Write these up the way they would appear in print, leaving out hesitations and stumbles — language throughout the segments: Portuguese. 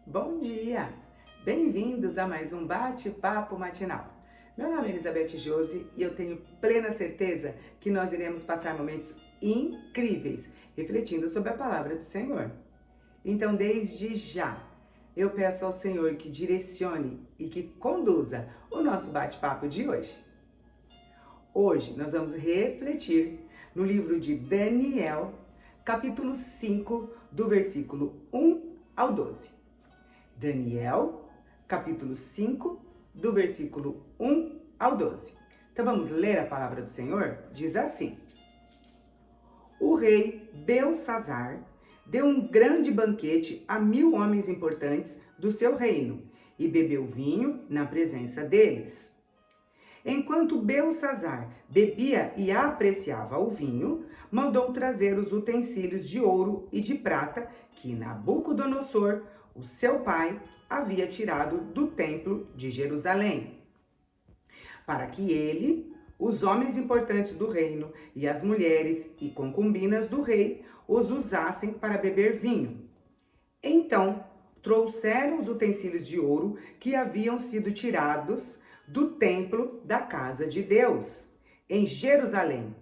Bom dia! Bem-vindos a mais um bate-papo matinal. Meu nome é Elizabeth Josi e eu tenho plena certeza que nós iremos passar momentos incríveis refletindo sobre a palavra do Senhor. Então, desde já, eu peço ao Senhor que direcione e que conduza o nosso bate-papo de hoje. Hoje nós vamos refletir no livro de Daniel, capítulo 5, do versículo 1 ao 12. Daniel, capítulo 5, do versículo 1 ao 12. Então vamos ler a palavra do Senhor? Diz assim: O rei Belsazar deu um grande banquete a 1000 homens importantes do seu reino e bebeu vinho na presença deles. Enquanto Belsazar bebia e apreciava o vinho, mandou trazer os utensílios de ouro e de prata que Nabucodonosor, o seu pai, havia tirado do templo de Jerusalém, para que ele, os homens importantes do reino e as mulheres e concubinas do rei os usassem para beber vinho. Então, trouxeram os utensílios de ouro que haviam sido tirados do templo da casa de Deus, em Jerusalém,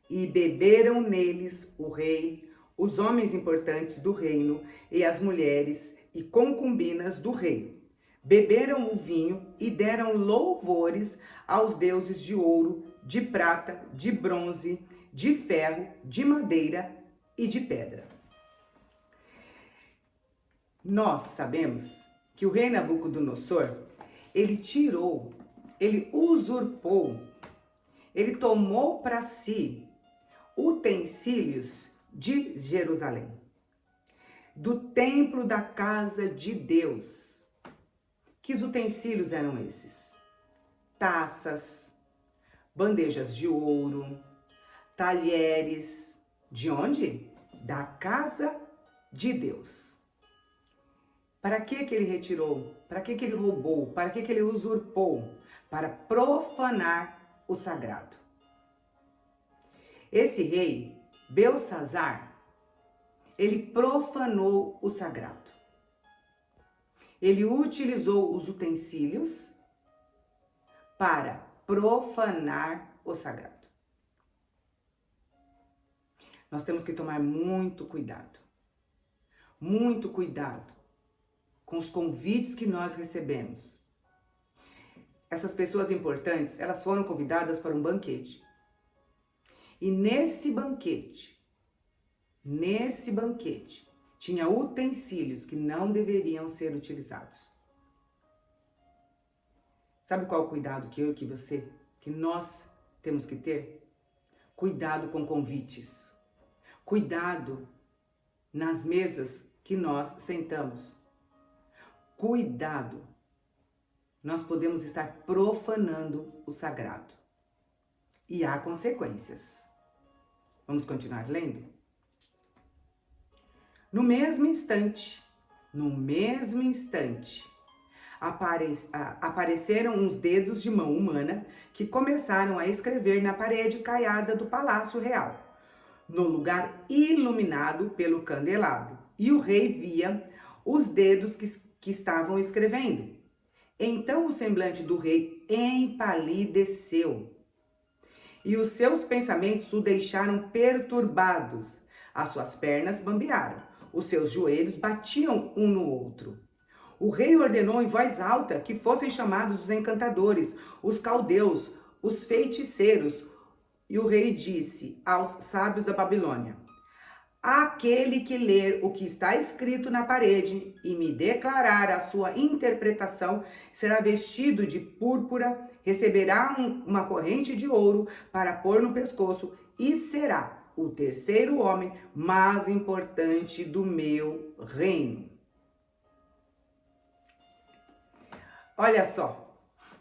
e beberam neles o rei, os homens importantes do reino e as mulheres e concubinas do rei. Beberam o vinho e deram louvores aos deuses de ouro, de prata, de bronze, de ferro, de madeira e de pedra. Nós sabemos que o rei Nabucodonosor, ele usurpou, ele tomou para si utensílios de Jerusalém, do templo da casa de Deus. Que utensílios eram esses? Taças, bandejas de ouro, talheres. De onde? Da casa de Deus. Para que ele retirou? Para que ele roubou? Para que ele usurpou? Para profanar o sagrado. Esse rei, Belsazar, ele profanou o sagrado. Ele utilizou os utensílios para profanar o sagrado. Nós temos que tomar muito cuidado com os convites que nós recebemos. Essas pessoas importantes, elas foram convidadas para um banquete. E nesse banquete, tinha utensílios que não deveriam ser utilizados. Sabe qual é o cuidado que eu e que você, que nós temos que ter? Cuidado com convites. Cuidado nas mesas que nós sentamos. Cuidado. Nós podemos estar profanando o sagrado. E há consequências. Vamos continuar lendo? No mesmo instante, apareceram uns dedos de mão humana que começaram a escrever na parede caiada do palácio real, no lugar iluminado pelo candelabro. E o rei via os dedos que estavam escrevendo. Então o semblante do rei empalideceu e os seus pensamentos o deixaram perturbados. As suas pernas bambearam, os seus joelhos batiam um no outro. O rei ordenou em voz alta que fossem chamados os encantadores, os caldeus, os feiticeiros. E o rei disse aos sábios da Babilônia: aquele que ler o que está escrito na parede e me declarar a sua interpretação será vestido de púrpura, receberá uma corrente de ouro para pôr no pescoço e será o terceiro homem mais importante do meu reino. Olha só,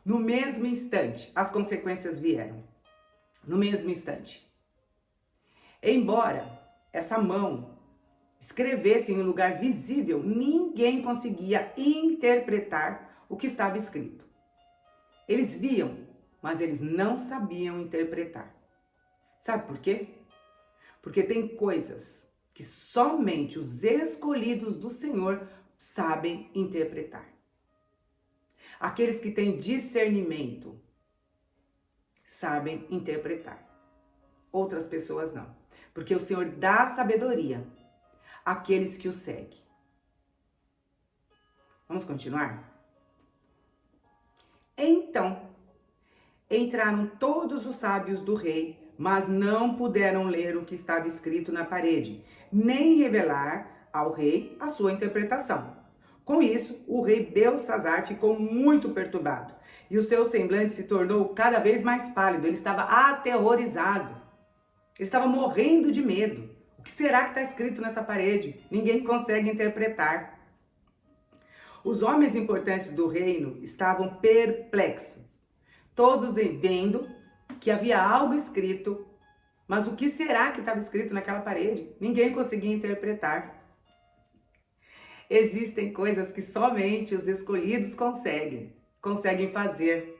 no mesmo instante, as consequências vieram. No mesmo instante. Embora essa mão escrevesse em um lugar visível, ninguém conseguia interpretar o que estava escrito. Eles viam, mas eles não sabiam interpretar. Sabe por quê? Porque tem coisas que somente os escolhidos do Senhor sabem interpretar. Aqueles que têm discernimento sabem interpretar. Outras pessoas não. Porque o Senhor dá sabedoria àqueles que o seguem. Vamos continuar? Então, entraram todos os sábios do rei, mas não puderam ler o que estava escrito na parede, nem revelar ao rei a sua interpretação. Com isso, o rei Belsazzar ficou muito perturbado e o seu semblante se tornou cada vez mais pálido. Ele estava aterrorizado. Ele estava morrendo de medo. O que será que está escrito nessa parede? Ninguém consegue interpretar. Os homens importantes do reino estavam perplexos, todos vendo que havia algo escrito, mas o que será que estava escrito naquela parede? Ninguém conseguia interpretar. Existem coisas que somente os escolhidos conseguem fazer.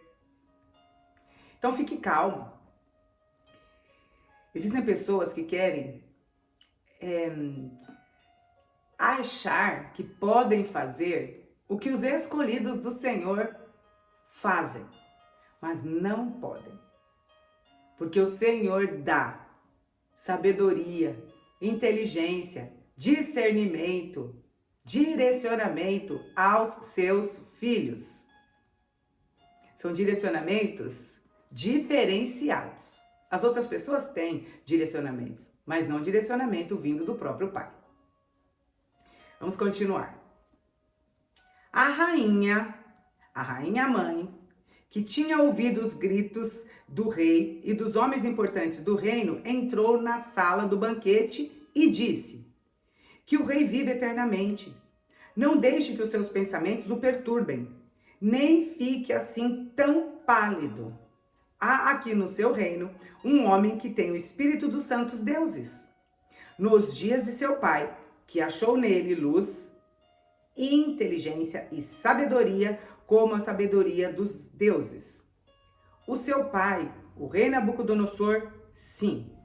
Então fique calmo. Existem pessoas que querem achar que podem fazer o que os escolhidos do Senhor fazem, mas não podem. Porque o Senhor dá sabedoria, inteligência, discernimento, direcionamento aos seus filhos. São direcionamentos diferenciados. As outras pessoas têm direcionamentos, mas não direcionamento vindo do próprio Pai. Vamos continuar. A rainha mãe, que tinha ouvido os gritos do rei e dos homens importantes do reino, entrou na sala do banquete e disse: que o rei vive eternamente. Não deixe que os seus pensamentos o perturbem, nem fique assim tão pálido. Há aqui no seu reino um homem que tem o espírito dos santos deuses. Nos dias de seu pai, que achou nele luz, inteligência e sabedoria, como a sabedoria dos deuses. O seu pai, o rei Nabucodonosor, sim.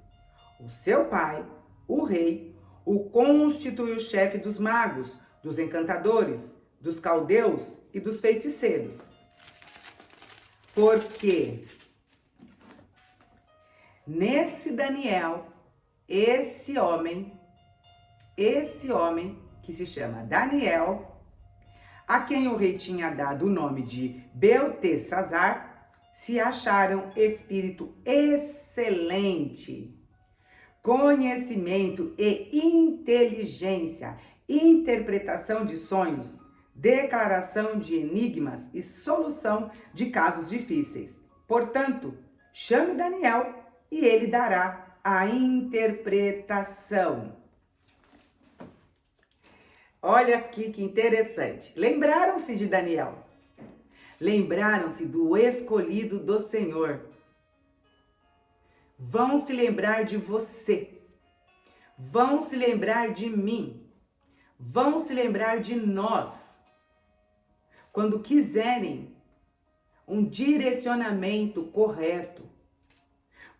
O seu pai, o rei, o constituiu chefe dos magos, dos encantadores, dos caldeus e dos feiticeiros. Porque nesse Daniel, esse homem que se chama Daniel, a quem o rei tinha dado o nome de Beltesazar, se acharam espírito excelente, conhecimento e inteligência, interpretação de sonhos, declaração de enigmas e solução de casos difíceis. Portanto, chame Daniel e ele dará a interpretação. Olha aqui que interessante. Lembraram-se de Daniel. Lembraram-se do escolhido do Senhor. Vão se lembrar de você. Vão se lembrar de mim. Vão se lembrar de nós. Quando quiserem um direcionamento correto.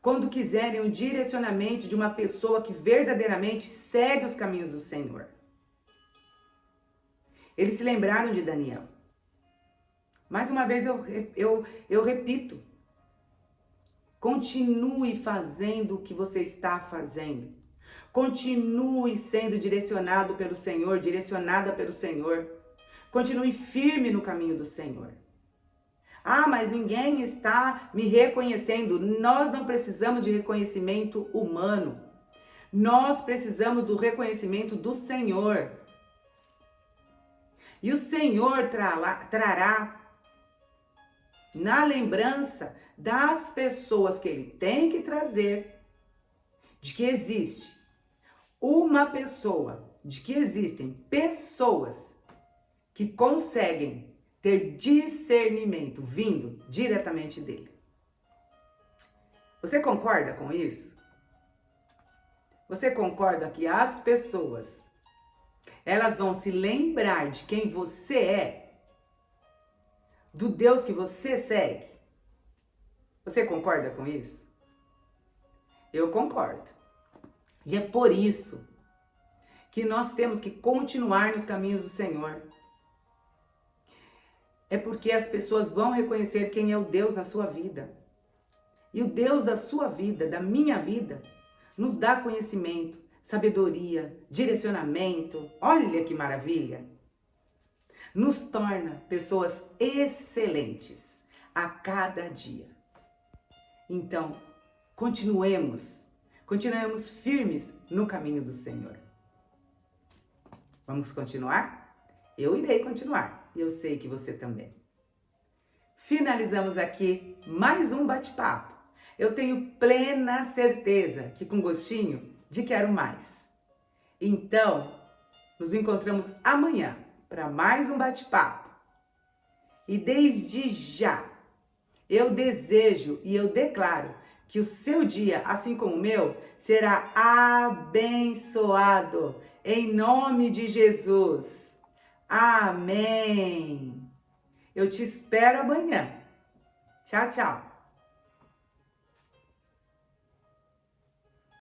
Quando quiserem um direcionamento de uma pessoa que verdadeiramente segue os caminhos do Senhor. Eles se lembraram de Daniel. Mais uma vez eu repito. Continue fazendo o que você está fazendo. Continue sendo direcionado pelo Senhor, direcionada pelo Senhor. Continue firme no caminho do Senhor. Ah, mas ninguém está me reconhecendo. Nós não precisamos de reconhecimento humano. Nós precisamos do reconhecimento do Senhor. E o Senhor trará na lembrança das pessoas que Ele tem que trazer, de que existe uma pessoa, de que existem pessoas que conseguem ter discernimento vindo diretamente dele. Você concorda com isso? Você concorda que as pessoas, elas vão se lembrar de quem você é, do Deus que você segue? Você concorda com isso? Eu concordo. E é por isso que nós temos que continuar nos caminhos do Senhor. É porque as pessoas vão reconhecer quem é o Deus na sua vida. E o Deus da sua vida, da minha vida, nos dá conhecimento, sabedoria, direcionamento. Olha que maravilha! Nos torna pessoas excelentes a cada dia. Então, continuemos firmes no caminho do Senhor. Vamos continuar? Eu irei continuar e eu sei que você também. Finalizamos aqui mais um bate-papo. Eu tenho plena certeza que com gostinho de quero mais. Então, nos encontramos amanhã para mais um bate-papo. E desde já, eu desejo e eu declaro que o seu dia, assim como o meu, será abençoado. Em nome de Jesus. Amém. Eu te espero amanhã. Tchau, tchau.